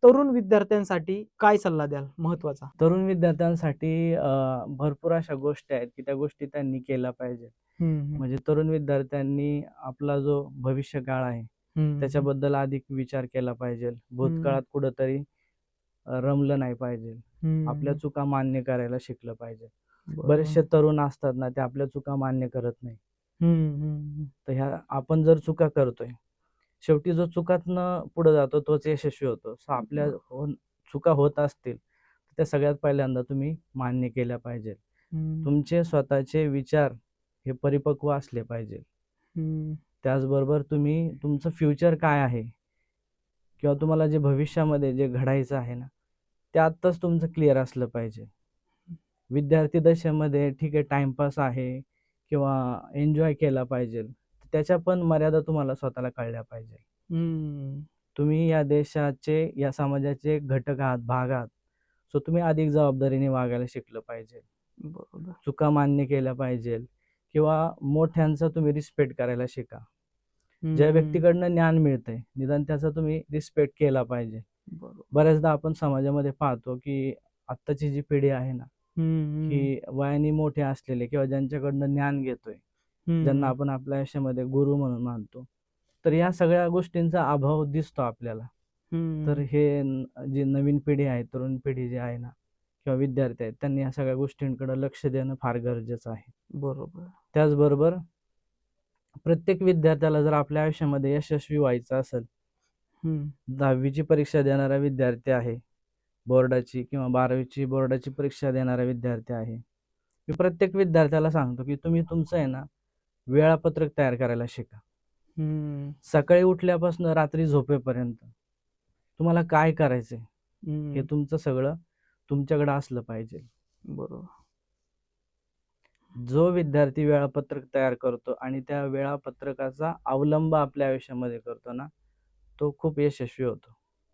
तरुण विद्यार्थ्यांसाठी काय सल्ला द्याल महत्त्वाचा? तरुण विद्यार्थ्यांसाठी भरपूर अशा गोष्टी आहेत की त्या गोष्टी त्यांनी केल्या पाहिजेत. हं, हं. म्हणजे तरुण विद्यार्थ्यांनी आपला जो भविष्यकाळ आहे हं, त्याच्याबद्दल अधिक विचार केला पाहिजे. भूतकाळात कुठंतरी रमलं नाही पाहिजे. आपल्या चुका मान्य करायला शिकलं पाहिजे. बरेचसे तरुण असतात ना, ते आपल्या चुका मान्य करत नाही. तर ह्या आपण जर चुका करतोय, शेवटी जो चुकातनं पुढे जातो तोच यशस्वी होतो. सो आपल्या चुका होत असतील, तर त्या सगळ्यात पहिल्यांदा तुम्ही मान्य केल्या पाहिजे. तुमचे स्वतःचे विचार हे परिपक्व असले पाहिजे. त्याचबरोबर तुम्ही तुमचं फ्युचर काय आहे किंवा तुम्हाला जे भविष्यामध्ये जे घडायचं आहे ना, ते आत्ताच तुमचं क्लिअर असलं पाहिजे. विद्यार्थी दशेमध्ये ठीक आहे, टाइमपास आहे किंवा एन्जॉय केला पाहिजे. त्याच्या पण मर्यादा तुम्हाला स्वतःला कळल्या पाहिजे. तुम्ही या देशाचे, या समाजाचे घटक आहात, भाग आहात. सो तुम्ही अधिक जबाबदारीने वागायला शिकलं पाहिजे. बरोबर. चुका मान्य केल्या पाहिजे किंवा मोठ्यांचा तुम्ही रिस्पेक्ट करायला शिका. ज्या व्यक्तीकडनं ज्ञान मिळतंय, निदान त्याचा तुम्ही रिस्पेक्ट केला पाहिजे. बऱ्याचदा आपण समाजामध्ये पाहतो की आत्ताची जी पिढी आहे ना, की वयाने मोठे असलेले किंवा ज्यांच्याकडनं ज्ञान घेतोय, ज्यांना आपण आपल्या आयुष्यामध्ये गुरु म्हणून मानतो, तर या सगळ्या गोष्टींचा अभाव दिसतो आपल्याला. तर हे जी नवीन पिढी आहे, तरुण पिढी जी आहे ना किंवा विद्यार्थी आहेत, त्यांनी या सगळ्या गोष्टींकडे लक्ष देणं फार गरजेचं आहे. बरोबर. त्याचबरोबर प्रत्येक विद्यार्थ्याला जर आपल्या आयुष्यामध्ये यशस्वी व्हायचं असेल, 10वीची परीक्षा देणारा विद्यार्थी आहे, बोर्डाची किंवा 12वीची बोर्डाची परीक्षा देणारा विद्यार्थी आहे. मी प्रत्येक विद्यार्थ्याला सांगतो की तुम्ही तुमचं आहे ना, वेळापत्रक तयार करायला शिका. सकाळी उठल्यापासून रात्री झोपेपर्यंत तुम्हाला काय करायचंय हे तुमचं सगळं तुमच्याकडे असलं पाहिजे. बरोबर. जो विद्यार्थी वेळापत्रक तयार करतो आणि त्या वेळापत्रकाचा अवलंब आपल्या आयुष्यामध्ये करतो ना, तो खूप यशस्वी होतो.